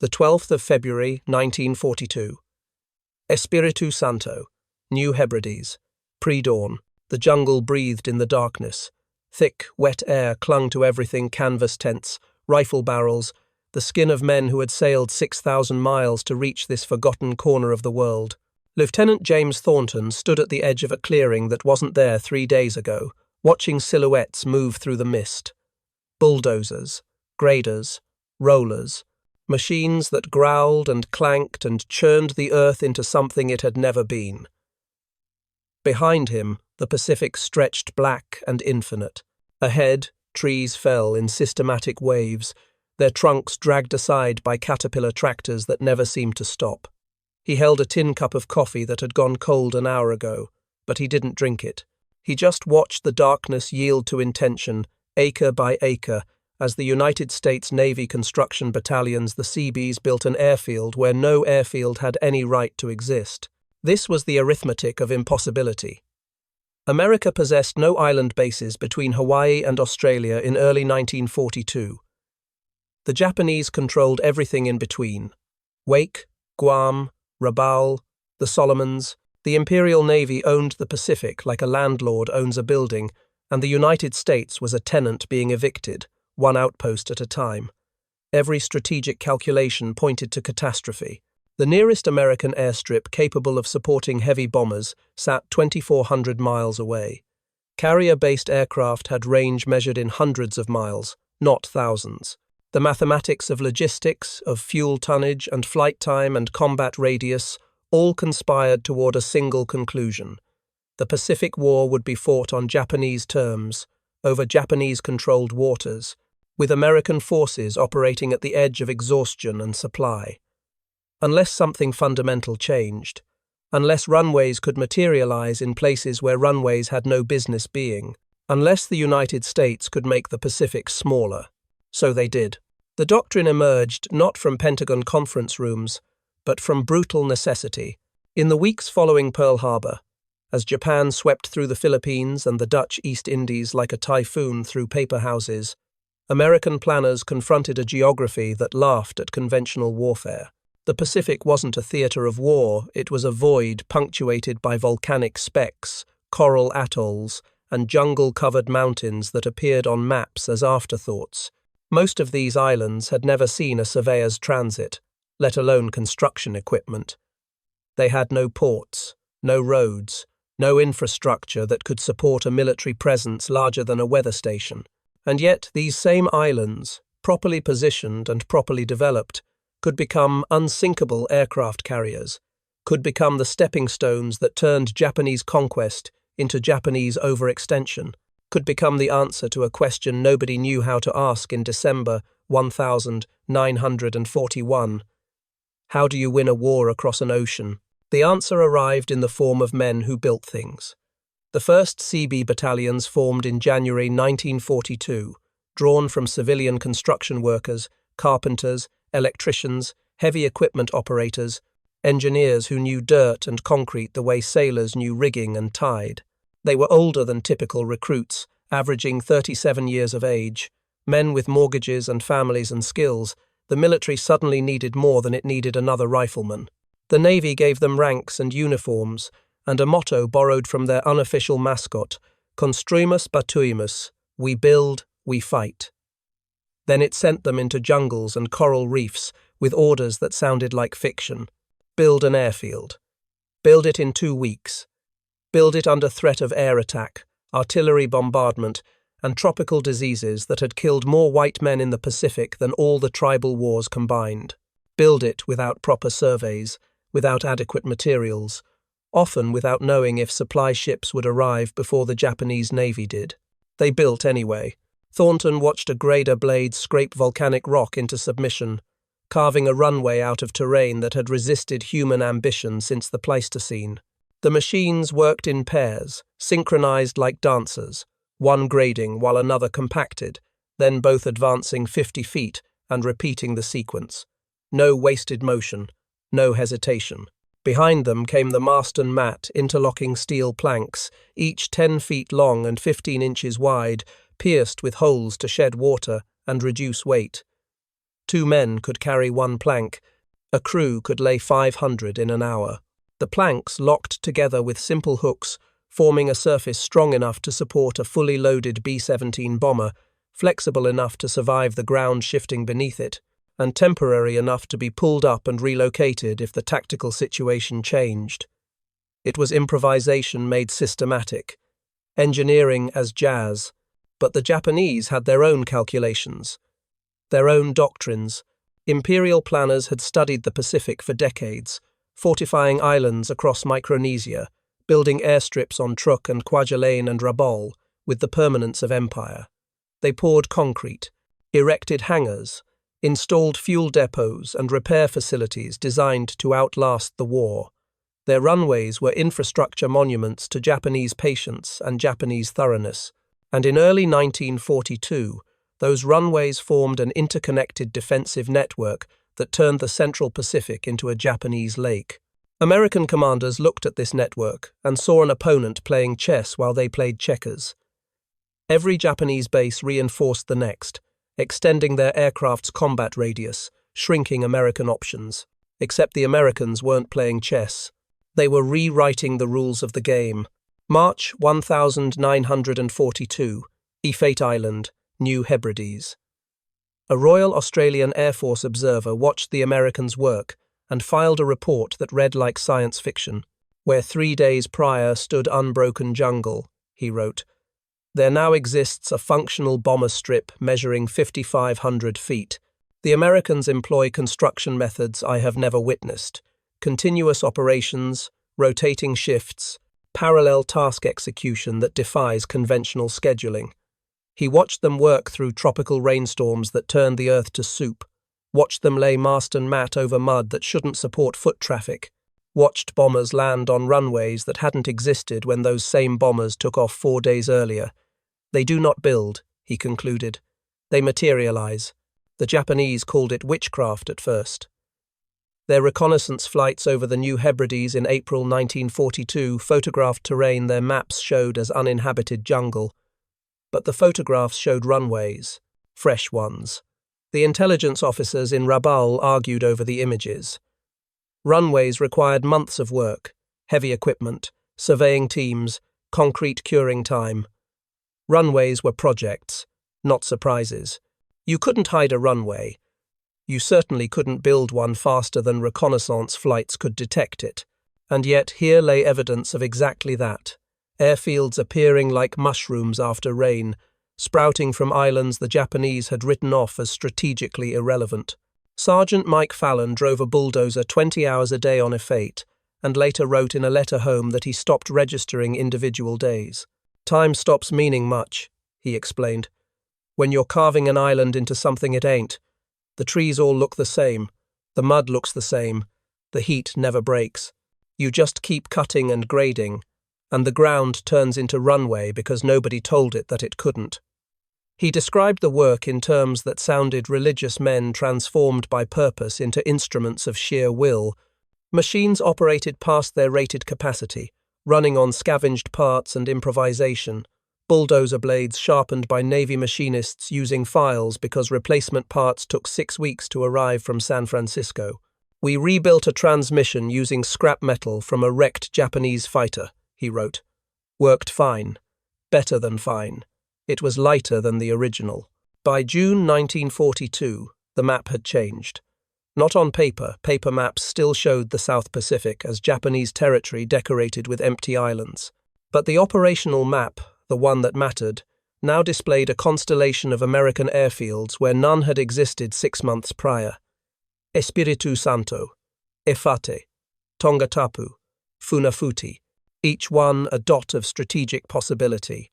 the 12th of February, 1942. Espiritu Santo, New Hebrides. Pre-dawn. The jungle breathed in the darkness. Thick, wet air clung to everything: canvas tents, rifle barrels, the skin of men who had sailed 6,000 miles to reach this forgotten corner of the world. Lieutenant James Thornton stood at the edge of a clearing that wasn't there 3 days ago, watching silhouettes move through the mist. Bulldozers, graders, rollers, machines that growled and clanked and churned the earth into something it had never been. Behind him, the Pacific stretched black and infinite. Ahead, trees fell in systematic waves, their trunks dragged aside by caterpillar tractors that never seemed to stop. He held a tin cup of coffee that had gone cold an hour ago, but he didn't drink it. He just watched the darkness yield to intention, acre by acre, as the United States Navy construction battalions, the Seabees, built an airfield where no airfield had any right to exist. This was the arithmetic of impossibility. America possessed no island bases between Hawaii and Australia in early 1942. The Japanese controlled everything in between. Wake, Guam, Rabaul, the Solomons. The Imperial Navy owned the Pacific like a landlord owns a building, and the United States was a tenant being evicted, one outpost at a time. Every strategic calculation pointed to catastrophe. The nearest American airstrip capable of supporting heavy bombers sat 2,400 miles away. Carrier-based aircraft had range measured in hundreds of miles, not thousands. The mathematics of logistics, of fuel tonnage and flight time and combat radius all conspired toward a single conclusion. The Pacific War would be fought on Japanese terms, over Japanese-controlled waters, with American forces operating at the edge of exhaustion and supply. Unless something fundamental changed, unless runways could materialize in places where runways had no business being, unless the United States could make the Pacific smaller. So they did. The doctrine emerged not from Pentagon conference rooms, but from brutal necessity. In the weeks following Pearl Harbor, as Japan swept through the Philippines and the Dutch East Indies like a typhoon through paper houses, American planners confronted a geography that laughed at conventional warfare. The Pacific wasn't a theater of war, it was a void punctuated by volcanic specks, coral atolls, and jungle-covered mountains that appeared on maps as afterthoughts. Most of these islands had never seen a surveyor's transit, let alone construction equipment. They had no ports, no roads, no infrastructure that could support a military presence larger than a weather station. And yet these same islands, properly positioned and properly developed, could become unsinkable aircraft carriers, could become the stepping stones that turned Japanese conquest into Japanese overextension, could become the answer to a question nobody knew how to ask in December 1941. How do you win a war across an ocean? The answer arrived in the form of men who built things. The first Seabee battalions formed in January 1942, drawn from civilian construction workers, carpenters, electricians, heavy equipment operators, engineers who knew dirt and concrete the way sailors knew rigging and tide. They were older than typical recruits, averaging 37 years of age. Men with mortgages and families and skills, the military suddenly needed more than it needed another rifleman. The Navy gave them ranks and uniforms, and a motto borrowed from their unofficial mascot, Construimus Batuimus, we build, we fight. Then it sent them into jungles and coral reefs with orders that sounded like fiction. Build an airfield. Build it in 2 weeks. Build it under threat of air attack, artillery bombardment, and tropical diseases that had killed more white men in the Pacific than all the tribal wars combined. Build it without proper surveys, without adequate materials, often without knowing if supply ships would arrive before the Japanese Navy did. They built anyway. Thornton watched a grader blade scrape volcanic rock into submission, carving a runway out of terrain that had resisted human ambition since the Pleistocene. The machines worked in pairs, synchronized like dancers, one grading while another compacted, then both advancing 50 feet and repeating the sequence. No wasted motion, no hesitation. Behind them came the mast and mat, interlocking steel planks, each 10 feet long and 15 inches wide, pierced with holes to shed water and reduce weight. 2 men could carry 1 plank. A crew could lay 500 in an hour. The planks locked together with simple hooks, forming a surface strong enough to support a fully loaded B-17 bomber, flexible enough to survive the ground shifting beneath it, and temporary enough to be pulled up and relocated if the tactical situation changed. It was improvisation made systematic, engineering as jazz, but the Japanese had their own calculations, their own doctrines. Imperial planners had studied the Pacific for decades, fortifying islands across Micronesia, building airstrips on Truk and Kwajalein and Rabaul with the permanence of empire. They poured concrete, erected hangars, installed fuel depots and repair facilities designed to outlast the war. Their runways were infrastructure monuments to Japanese patience and Japanese thoroughness, and in early 1942, those runways formed an interconnected defensive network that turned the Central Pacific into a Japanese lake. American commanders looked at this network and saw an opponent playing chess while they played checkers. Every Japanese base reinforced the next, extending their aircraft's combat radius, shrinking American options. Except the Americans weren't playing chess. They were rewriting the rules of the game. March 1942, Efate Island, New Hebrides. A Royal Australian Air Force observer watched the Americans work and filed a report that read like science fiction. Where 3 days prior stood unbroken jungle, he wrote, there now exists a functional bomber strip measuring 5,500 feet. The Americans employ construction methods I have never witnessed. Continuous operations, rotating shifts, parallel task execution that defies conventional scheduling. He watched them work through tropical rainstorms that turned the earth to soup, watched them lay mast and mat over mud that shouldn't support foot traffic, watched bombers land on runways that hadn't existed when those same bombers took off 4 days earlier. They do not build, he concluded. They materialize. The Japanese called it witchcraft at first. Their reconnaissance flights over the New Hebrides in April 1942 photographed terrain their maps showed as uninhabited jungle. But the photographs showed runways, fresh ones. The intelligence officers in Rabaul argued over the images. Runways required months of work, heavy equipment, surveying teams, concrete curing time. Runways were projects, not surprises. You couldn't hide a runway. You certainly couldn't build one faster than reconnaissance flights could detect it. And yet here lay evidence of exactly that. Airfields appearing like mushrooms after rain, sprouting from islands the Japanese had written off as strategically irrelevant. Sergeant Mike Fallon drove a bulldozer 20 hours a day on Efate, and later wrote in a letter home that he stopped registering individual days. Time stops meaning much, he explained. When you're carving an island into something it ain't. The trees all look the same. The mud looks the same. The heat never breaks. You just keep cutting and grading, and the ground turns into runway because nobody told it that it couldn't. He described the work in terms that sounded religious men transformed by purpose into instruments of sheer will. Machines operated past their rated capacity, running on scavenged parts and improvisation, bulldozer blades sharpened by Navy machinists using files because replacement parts took 6 weeks to arrive from San Francisco. We rebuilt a transmission using scrap metal from a wrecked Japanese fighter, he wrote. Worked fine. Better than fine. It was lighter than the original. By June 1942, the map had changed. Not on paper, paper maps still showed the South Pacific as Japanese territory decorated with empty islands. But the operational map, the one that mattered, now displayed a constellation of American airfields where none had existed 6 months prior. Espiritu Santo, Efate, Tongatapu, Funafuti, each one a dot of strategic possibility,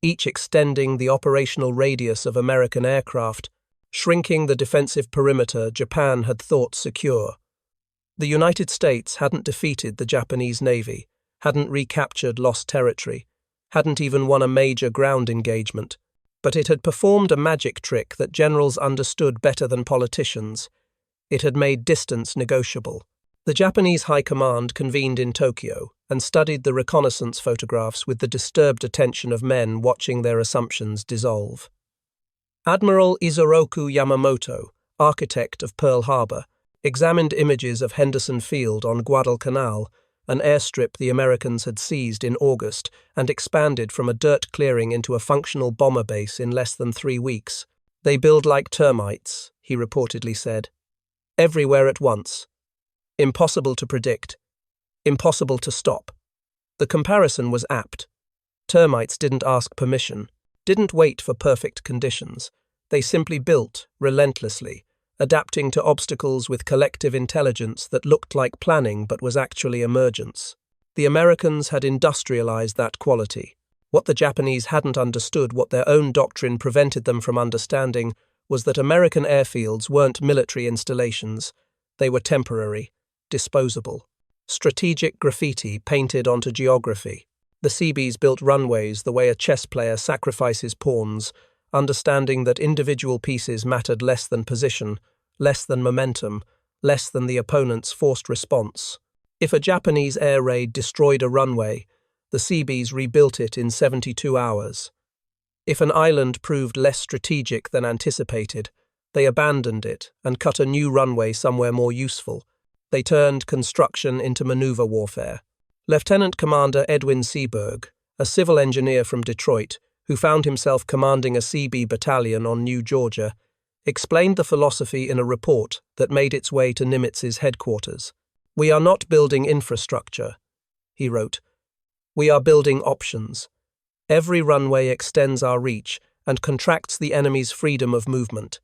each extending the operational radius of American aircraft, shrinking the defensive perimeter Japan had thought secure. The United States hadn't defeated the Japanese Navy, hadn't recaptured lost territory, hadn't even won a major ground engagement, but it had performed a magic trick that generals understood better than politicians. It had made distance negotiable. The Japanese High Command convened in Tokyo and studied the reconnaissance photographs with the disturbed attention of men watching their assumptions dissolve. Admiral Isoroku Yamamoto, architect of Pearl Harbor, examined images of Henderson Field on Guadalcanal, an airstrip the Americans had seized in August and expanded from a dirt clearing into a functional bomber base in less than 3 weeks. "They build like termites," he reportedly said. "Everywhere at once. Impossible to predict. Impossible to stop." The comparison was apt. Termites didn't ask permission, didn't wait for perfect conditions. They simply built, relentlessly, adapting to obstacles with collective intelligence that looked like planning but was actually emergence. The Americans had industrialized that quality. What the Japanese hadn't understood, what their own doctrine prevented them from understanding, was that American airfields weren't military installations. They were temporary, disposable. Strategic graffiti painted onto geography. The Seabees built runways the way a chess player sacrifices pawns, understanding that individual pieces mattered less than position, less than momentum, less than the opponent's forced response. If a Japanese air raid destroyed a runway, the Seabees rebuilt it in 72 hours. If an island proved less strategic than anticipated, they abandoned it and cut a new runway somewhere more useful. They turned construction into maneuver warfare. Lieutenant Commander Edwin Seaberg, a civil engineer from Detroit, who found himself commanding a Seabee battalion on New Georgia, explained the philosophy in a report that made its way to Nimitz's headquarters. "We are not building infrastructure," he wrote. "We are building options. Every runway extends our reach and contracts the enemy's freedom of movement.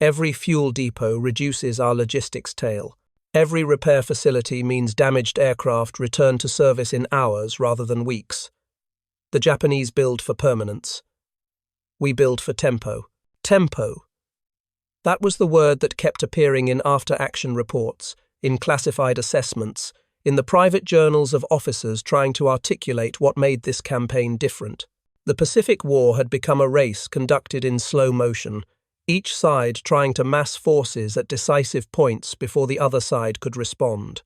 Every fuel depot reduces our logistics tail. Every repair facility means damaged aircraft return to service in hours rather than weeks. The Japanese build for permanence. We build for tempo. Tempo. That was the word that kept appearing in after-action reports, in classified assessments, in the private journals of officers trying to articulate what made this campaign different. The Pacific War had become a race conducted in slow motion, each side trying to mass forces at decisive points before the other side could respond.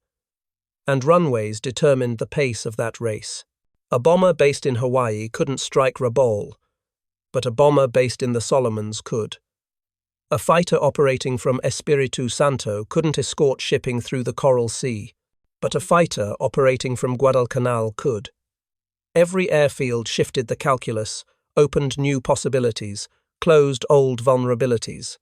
And runways determined the pace of that race. A bomber based in Hawaii couldn't strike Rabaul, but a bomber based in the Solomons could. A fighter operating from Espiritu Santo couldn't escort shipping through the Coral Sea, but a fighter operating from Guadalcanal could. Every airfield shifted the calculus, opened new possibilities, closed old vulnerabilities,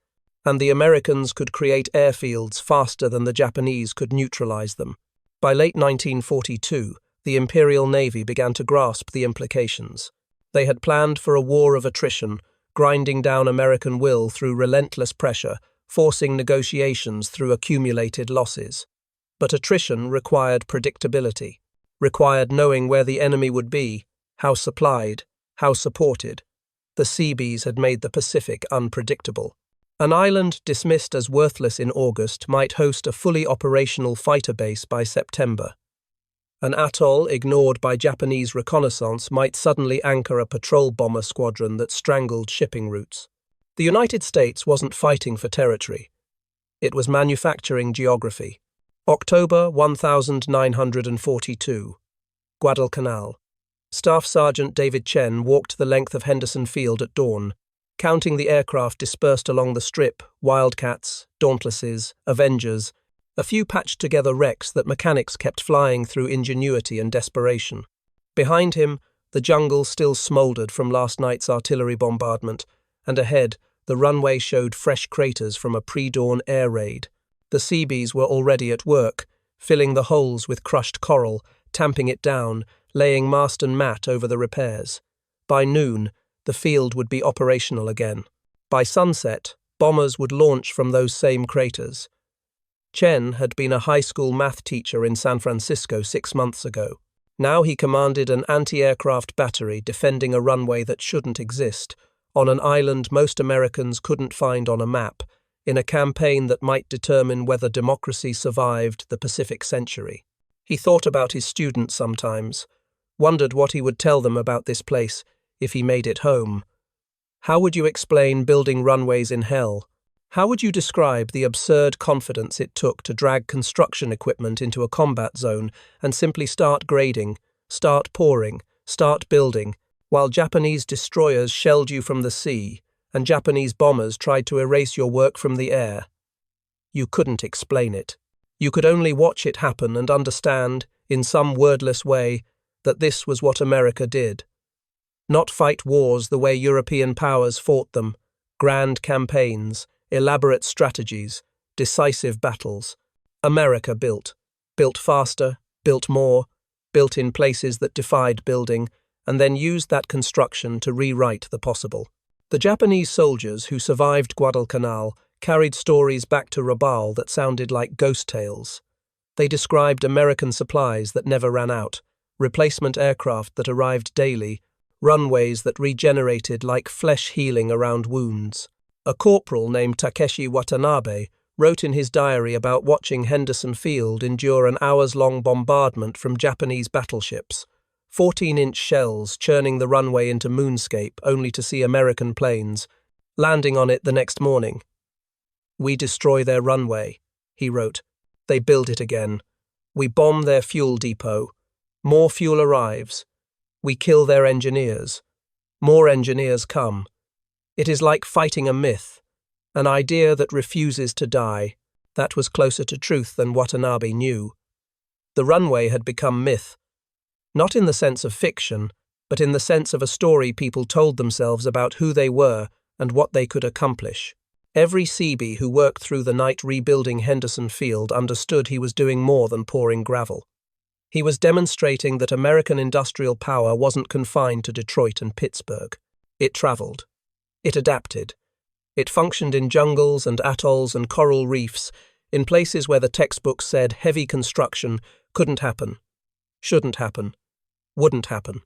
and the Americans could create airfields faster than the Japanese could neutralize them. By late 1942, the Imperial Navy began to grasp the implications. They had planned for a war of attrition, grinding down American will through relentless pressure, forcing negotiations through accumulated losses. But attrition required predictability, required knowing where the enemy would be, how supplied, how supported. The Seabees had made the Pacific unpredictable. An island dismissed as worthless in August might host a fully operational fighter base by September. An atoll ignored by Japanese reconnaissance might suddenly anchor a patrol bomber squadron that strangled shipping routes. The United States wasn't fighting for territory. It was manufacturing geography. October 1942. Guadalcanal. Staff Sergeant David Chen walked the length of Henderson Field at dawn, counting the aircraft dispersed along the strip, Wildcats, Dauntlesses, Avengers, a few patched-together wrecks that mechanics kept flying through ingenuity and desperation. Behind him, the jungle still smouldered from last night's artillery bombardment, and ahead, the runway showed fresh craters from a pre-dawn air raid. The Seabees were already at work, filling the holes with crushed coral, tamping it down, laying mast and mat over the repairs. By noon, the field would be operational again. By sunset, bombers would launch from those same craters. Chen had been a high school math teacher in San Francisco 6 months ago. Now he commanded an anti-aircraft battery defending a runway that shouldn't exist, on an island most Americans couldn't find on a map, in a campaign that might determine whether democracy survived the Pacific century. He thought about his students sometimes, wondered what he would tell them about this place if he made it home. How would you explain building runways in hell? How would you describe the absurd confidence it took to drag construction equipment into a combat zone and simply start grading, start pouring, start building, while Japanese destroyers shelled you from the sea and Japanese bombers tried to erase your work from the air? You couldn't explain it. You could only watch it happen and understand, in some wordless way, that this was what America did. Not fight wars the way European powers fought them, grand campaigns, elaborate strategies, decisive battles. America built faster, built more, built in places that defied building, and then used that construction to rewrite the possible. The Japanese soldiers who survived Guadalcanal carried stories back to Rabaul that sounded like ghost tales. They described American supplies that never ran out, replacement aircraft that arrived daily, runways that regenerated like flesh healing around wounds. A corporal named Takeshi Watanabe wrote in his diary about watching Henderson Field endure an hours-long bombardment from Japanese battleships, 14-inch shells churning the runway into moonscape only to see American planes landing on it the next morning. "We destroy their runway," he wrote. "They build it again. We bomb their fuel depot. More fuel arrives. We kill their engineers. More engineers come. It is like fighting a myth, an idea that refuses to die." That was closer to truth than Watanabe knew. The runway had become myth, not in the sense of fiction, but in the sense of a story people told themselves about who they were and what they could accomplish. Every Seabee who worked through the night rebuilding Henderson Field understood he was doing more than pouring gravel. He was demonstrating that American industrial power wasn't confined to Detroit and Pittsburgh. It traveled. It adapted. It functioned in jungles and atolls and coral reefs, in places where the textbooks said heavy construction couldn't happen, shouldn't happen, wouldn't happen.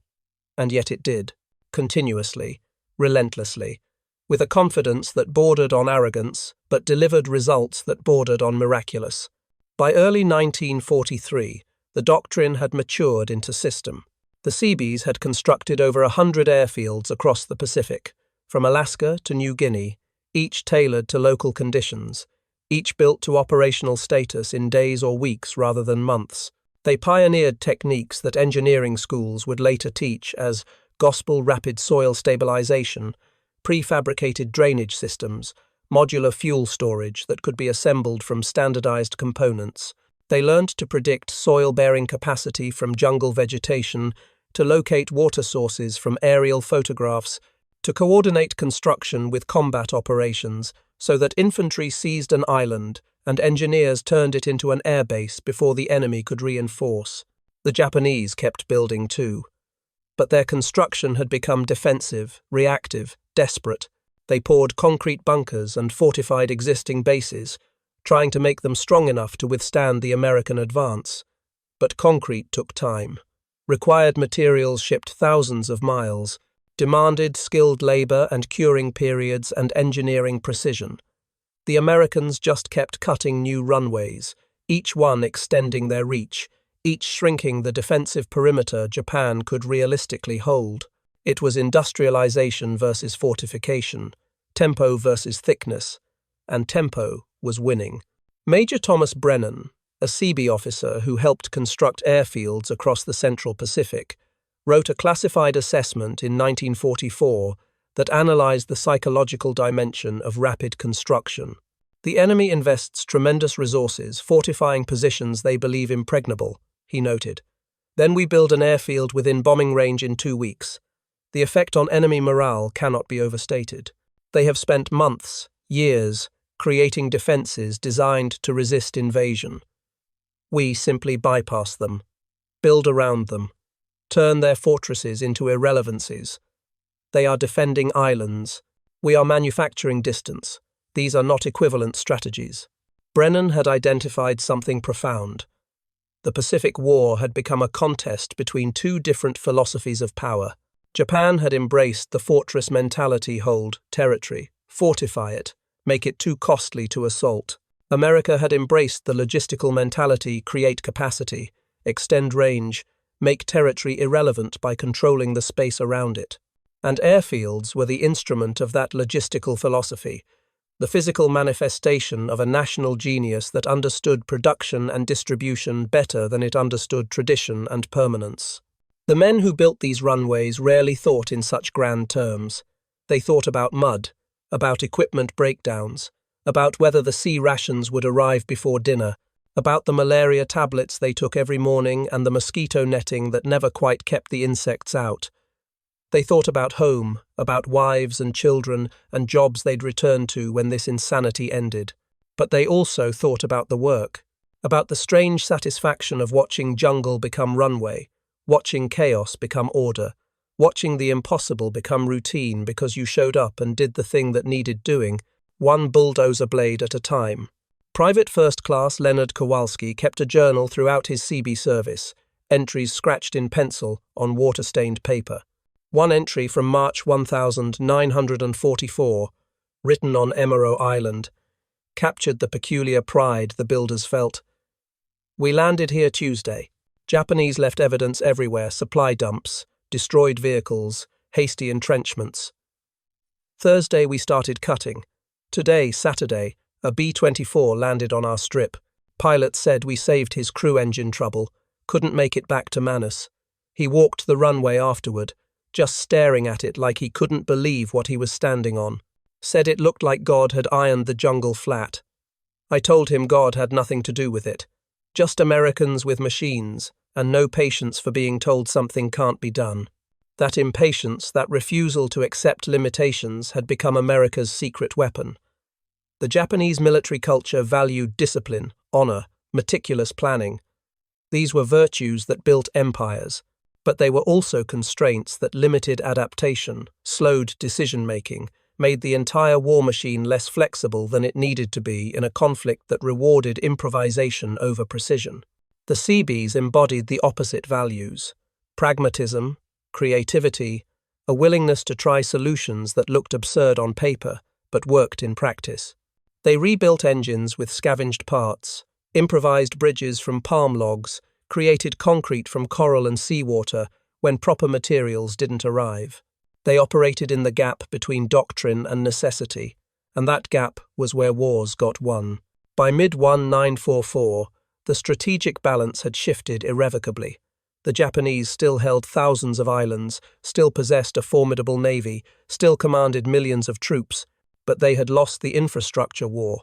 And yet it did, continuously, relentlessly, with a confidence that bordered on arrogance, but delivered results that bordered on miraculous. By early 1943, the doctrine had matured into system. The Seabees had constructed over 100 airfields across the Pacific, from Alaska to New Guinea, each tailored to local conditions, each built to operational status in days or weeks rather than months. They pioneered techniques that engineering schools would later teach as gospel rapid soil stabilization, prefabricated drainage systems, modular fuel storage that could be assembled from standardized components. They learned to predict soil-bearing capacity from jungle vegetation, to locate water sources from aerial photographs, to coordinate construction with combat operations so that infantry seized an island and engineers turned it into an airbase before the enemy could reinforce. The Japanese kept building too. But their construction had become defensive, reactive, desperate. They poured concrete bunkers and fortified existing bases, trying to make them strong enough to withstand the American advance. But concrete took time, required materials shipped thousands of miles, demanded skilled labor and curing periods and engineering precision. The Americans just kept cutting new runways, each one extending their reach, each shrinking the defensive perimeter Japan could realistically hold. It was industrialization versus fortification, tempo versus thickness, and tempo was winning. Major Thomas Brennan, a Seabee officer who helped construct airfields across the Central Pacific, wrote a classified assessment in 1944 that analyzed the psychological dimension of rapid construction. "The enemy invests tremendous resources fortifying positions they believe impregnable," he noted. "Then we build an airfield within bombing range in 2 weeks. The effect on enemy morale cannot be overstated. They have spent months, years, creating defenses designed to resist invasion. We simply bypass them, build around them, turn their fortresses into irrelevancies. They are defending islands. We are manufacturing distance. These are not equivalent strategies." Brennan had identified something profound. The Pacific War had become a contest between two different philosophies of power. Japan had embraced the fortress mentality: hold territory, fortify it, make it too costly to assault. America had embraced the logistical mentality: create capacity, extend range, make territory irrelevant by controlling the space around it. And airfields were the instrument of that logistical philosophy, the physical manifestation of a national genius that understood production and distribution better than it understood tradition and permanence. The men who built these runways rarely thought in such grand terms. They thought about mud, about equipment breakdowns, about whether the sea rations would arrive before dinner, about the malaria tablets they took every morning and the mosquito netting that never quite kept the insects out. They thought about home, about wives and children and jobs they'd return to when this insanity ended. But they also thought about the work, about the strange satisfaction of watching jungle become runway, watching chaos become order, watching the impossible become routine because you showed up and did the thing that needed doing, one bulldozer blade at a time. Private First Class Leonard Kowalski kept a journal throughout his Seabees service, entries scratched in pencil on water-stained paper. One entry from March 1944, written on Emerald Island, captured the peculiar pride the builders felt. We landed here Tuesday. Japanese left evidence everywhere, supply dumps, destroyed vehicles, hasty entrenchments. Thursday we started cutting. Today, Saturday, a B-24 landed on our strip. Pilot said we saved his crew engine trouble, couldn't make it back to Manus. He walked the runway afterward, just staring at it like he couldn't believe what he was standing on. Said it looked like God had ironed the jungle flat. I told him God had nothing to do with it. Just Americans with machines, and no patience for being told something can't be done. That impatience, that refusal to accept limitations had become America's secret weapon. The Japanese military culture valued discipline, honor, meticulous planning. These were virtues that built empires, but they were also constraints that limited adaptation, slowed decision-making, made the entire war machine less flexible than it needed to be in a conflict that rewarded improvisation over precision. The Seabees embodied the opposite values: pragmatism, creativity, a willingness to try solutions that looked absurd on paper but worked in practice. They rebuilt engines with scavenged parts, improvised bridges from palm logs, created concrete from coral and seawater when proper materials didn't arrive. They operated in the gap between doctrine and necessity, and that gap was where wars got won. By mid-1944, the strategic balance had shifted irrevocably. The Japanese still held thousands of islands, still possessed a formidable navy, still commanded millions of troops, but they had lost the infrastructure war.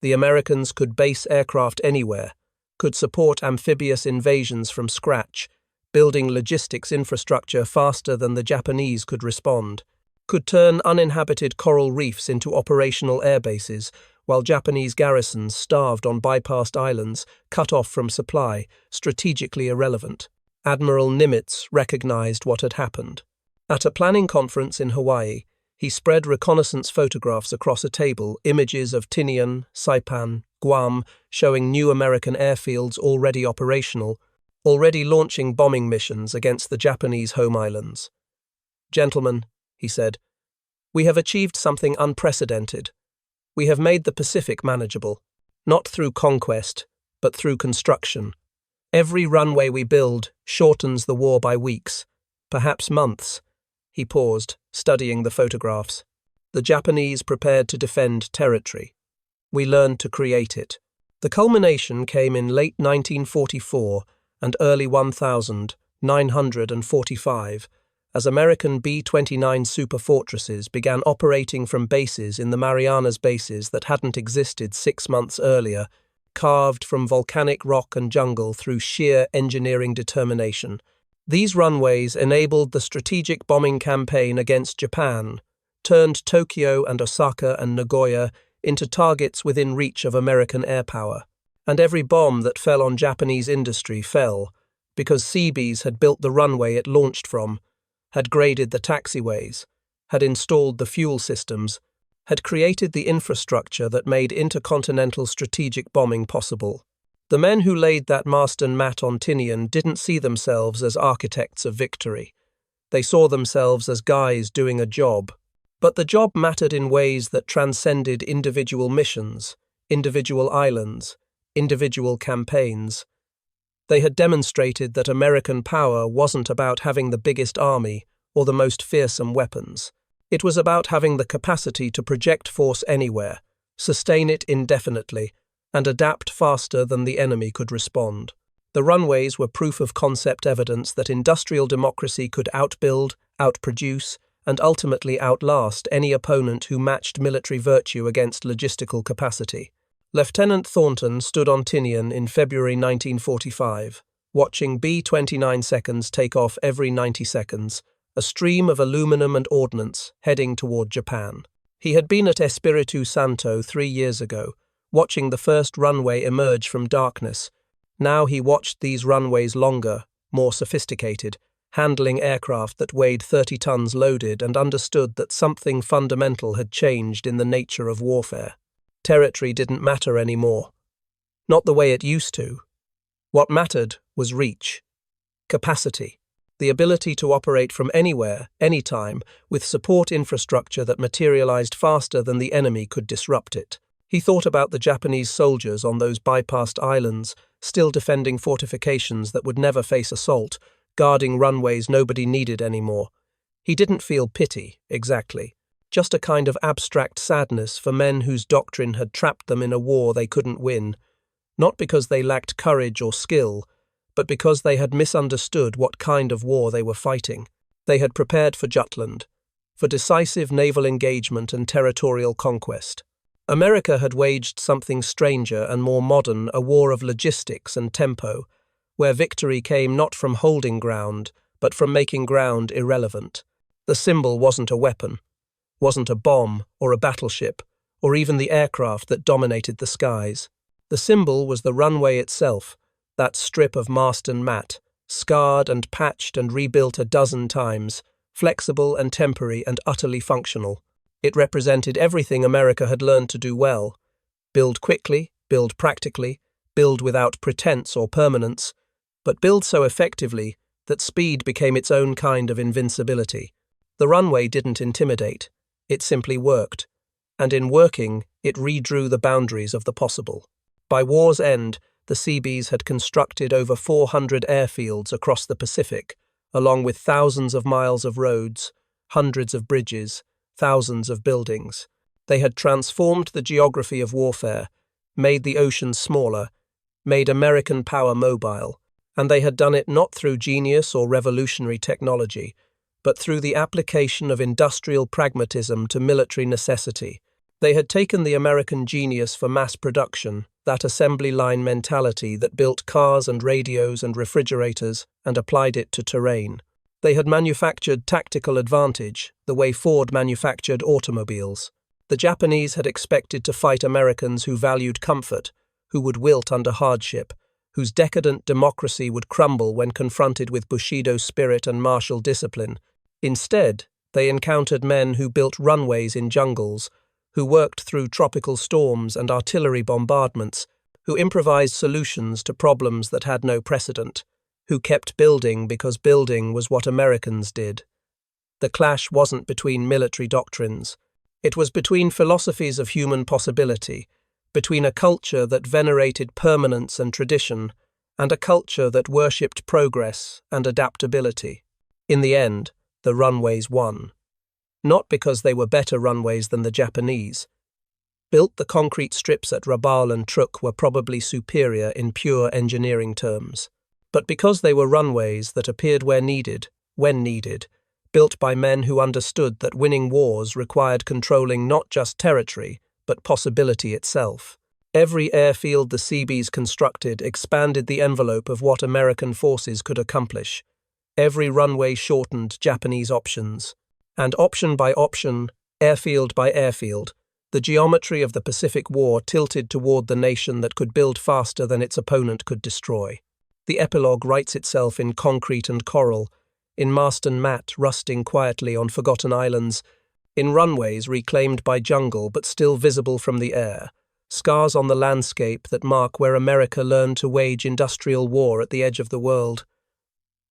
The Americans could base aircraft anywhere, could support amphibious invasions from scratch, building logistics infrastructure faster than the Japanese could respond, could turn uninhabited coral reefs into operational airbases, while Japanese garrisons starved on bypassed islands, cut off from supply, strategically irrelevant. Admiral Nimitz recognized what had happened. At a planning conference in Hawaii, he spread reconnaissance photographs across a table, images of Tinian, Saipan, Guam, showing new American airfields already operational, already launching bombing missions against the Japanese home islands. Gentlemen, he said, we have achieved something unprecedented. We have made the Pacific manageable, not through conquest, but through construction. Every runway we build shortens the war by weeks, perhaps months. He paused, studying the photographs. The Japanese prepared to defend territory. We learned to create it. The culmination came in late 1944 and early 1945, as American B-29 superfortresses began operating from bases in the Marianas Bases that hadn't existed 6 months earlier, carved from volcanic rock and jungle through sheer engineering determination. These runways enabled the strategic bombing campaign against Japan, turned Tokyo and Osaka and Nagoya into targets within reach of American air power. And every bomb that fell on Japanese industry fell, because Seabees had built the runway it launched from, had graded the taxiways, had installed the fuel systems, had created the infrastructure that made intercontinental strategic bombing possible. The men who laid that Marston mat on Tinian didn't see themselves as architects of victory. They saw themselves as guys doing a job. But the job mattered in ways that transcended individual missions, individual islands, individual campaigns. They had demonstrated that American power wasn't about having the biggest army or the most fearsome weapons. It was about having the capacity to project force anywhere, sustain it indefinitely, and adapt faster than the enemy could respond. The runways were proof of concept evidence that industrial democracy could outbuild, outproduce, and ultimately outlast any opponent who matched military virtue against logistical capacity. Lieutenant Thornton stood on Tinian in February 1945, watching B-29 seconds take off every 90 seconds, a stream of aluminum and ordnance heading toward Japan. He had been at Espiritu Santo 3 years ago, watching the first runway emerge from darkness. Now he watched these runways longer, more sophisticated, handling aircraft that weighed 30 tons loaded, and understood that something fundamental had changed in the nature of warfare. Territory didn't matter anymore. Not the way it used to. What mattered was reach. Capacity. The ability to operate from anywhere, anytime, with support infrastructure that materialized faster than the enemy could disrupt it. He thought about the Japanese soldiers on those bypassed islands, still defending fortifications that would never face assault, guarding runways nobody needed anymore. He didn't feel pity, exactly. Just a kind of abstract sadness for men whose doctrine had trapped them in a war they couldn't win, not because they lacked courage or skill, but because they had misunderstood what kind of war they were fighting. They had prepared for Jutland, for decisive naval engagement and territorial conquest. America had waged something stranger and more modern, a war of logistics and tempo, where victory came not from holding ground, but from making ground irrelevant. The symbol wasn't a weapon, wasn't a bomb or a battleship, or even the aircraft that dominated the skies. The symbol was the runway itself, that strip of mast and mat, scarred and patched and rebuilt a dozen times, flexible and temporary and utterly functional. It represented everything America had learned to do well: build quickly, build practically, build without pretense or permanence, but build so effectively that speed became its own kind of invincibility. The runway didn't intimidate. It simply worked, and in working, it redrew the boundaries of the possible. By war's end, the Seabees had constructed over 400 airfields across the Pacific, along with thousands of miles of roads, hundreds of bridges, thousands of buildings. They had transformed the geography of warfare, made the oceans smaller, made American power mobile, and they had done it not through genius or revolutionary technology, but through the application of industrial pragmatism to military necessity. They had taken the American genius for mass production, that assembly line mentality that built cars and radios and refrigerators, and applied it to terrain. They had manufactured tactical advantage, the way Ford manufactured automobiles. The Japanese had expected to fight Americans who valued comfort, who would wilt under hardship, whose decadent democracy would crumble when confronted with Bushido spirit and martial discipline. Instead, they encountered men who built runways in jungles, who worked through tropical storms and artillery bombardments, who improvised solutions to problems that had no precedent, who kept building because building was what Americans did. The clash wasn't between military doctrines. It was between philosophies of human possibility, between a culture that venerated permanence and tradition, and a culture that worshipped progress and adaptability. In the end, the runways won. Not because they were better runways than the Japanese. Built the concrete strips at Rabaul and Truk were probably superior in pure engineering terms, but because they were runways that appeared where needed, when needed, built by men who understood that winning wars required controlling not just territory, but possibility itself. Every airfield the Seabees constructed expanded the envelope of what American forces could accomplish. Every runway shortened Japanese options. And option by option, airfield by airfield, the geometry of the Pacific War tilted toward the nation that could build faster than its opponent could destroy. The epilogue writes itself in concrete and coral, in mast and mat rusting quietly on forgotten islands, in runways reclaimed by jungle but still visible from the air, scars on the landscape that mark where America learned to wage industrial war at the edge of the world.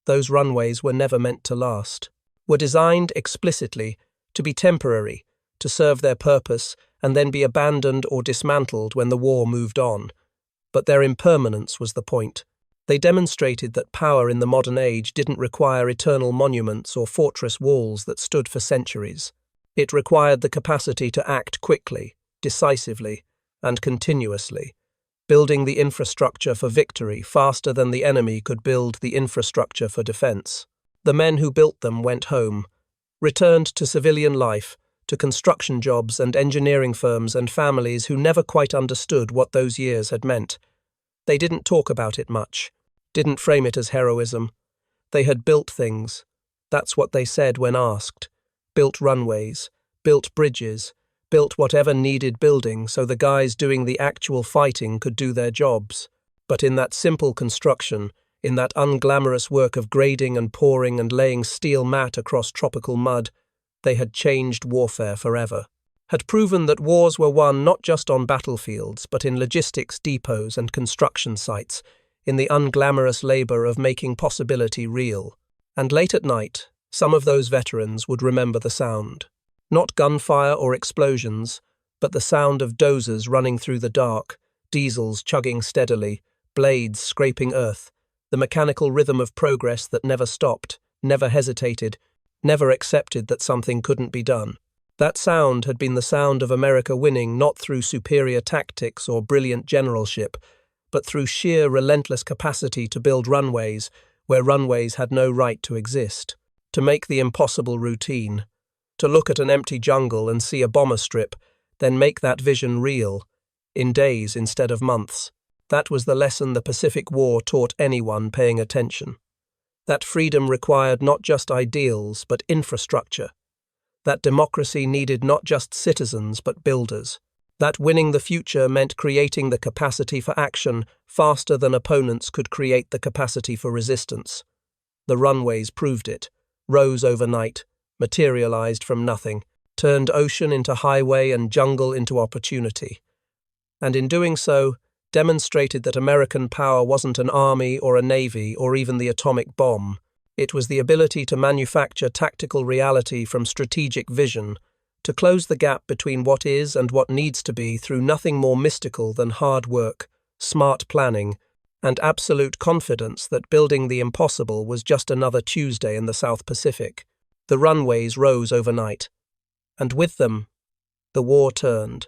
Those runways were never meant to last, were designed explicitly to be temporary, to serve their purpose and then be abandoned or dismantled when the war moved on. But their impermanence was the point. They demonstrated that power in the modern age didn't require eternal monuments or fortress walls that stood for centuries. It required the capacity to act quickly, decisively, and continuously, building the infrastructure for victory faster than the enemy could build the infrastructure for defense. The men who built them went home, returned to civilian life, to construction jobs and engineering firms and families who never quite understood what those years had meant. They didn't talk about it much, didn't frame it as heroism. They had built things. That's what they said when asked. Built runways, built bridges, built whatever needed building so the guys doing the actual fighting could do their jobs. But in that simple construction, in that unglamorous work of grading and pouring and laying steel mat across tropical mud, they had changed warfare forever. Had proven that wars were won not just on battlefields, but in logistics depots and construction sites, in the unglamorous labor of making possibility real. And late at night, some of those veterans would remember the sound. Not gunfire or explosions, but the sound of dozers running through the dark, diesels chugging steadily, blades scraping earth, the mechanical rhythm of progress that never stopped, never hesitated, never accepted that something couldn't be done. That sound had been the sound of America winning not through superior tactics or brilliant generalship, but through sheer relentless capacity to build runways where runways had no right to exist, to make the impossible routine, to look at an empty jungle and see a bomber strip, then make that vision real, in days instead of months. That was the lesson the Pacific War taught anyone paying attention. That freedom required not just ideals, but infrastructure. That democracy needed not just citizens, but builders. That winning the future meant creating the capacity for action faster than opponents could create the capacity for resistance. The runways proved it, rose overnight, materialized from nothing, turned ocean into highway and jungle into opportunity. And in doing so, demonstrated that American power wasn't an army or a navy or even the atomic bomb. It was the ability to manufacture tactical reality from strategic vision, to close the gap between what is and what needs to be through nothing more mystical than hard work, smart planning, and absolute confidence that building the impossible was just another Tuesday in the South Pacific. The runways rose overnight. And with them, the war turned.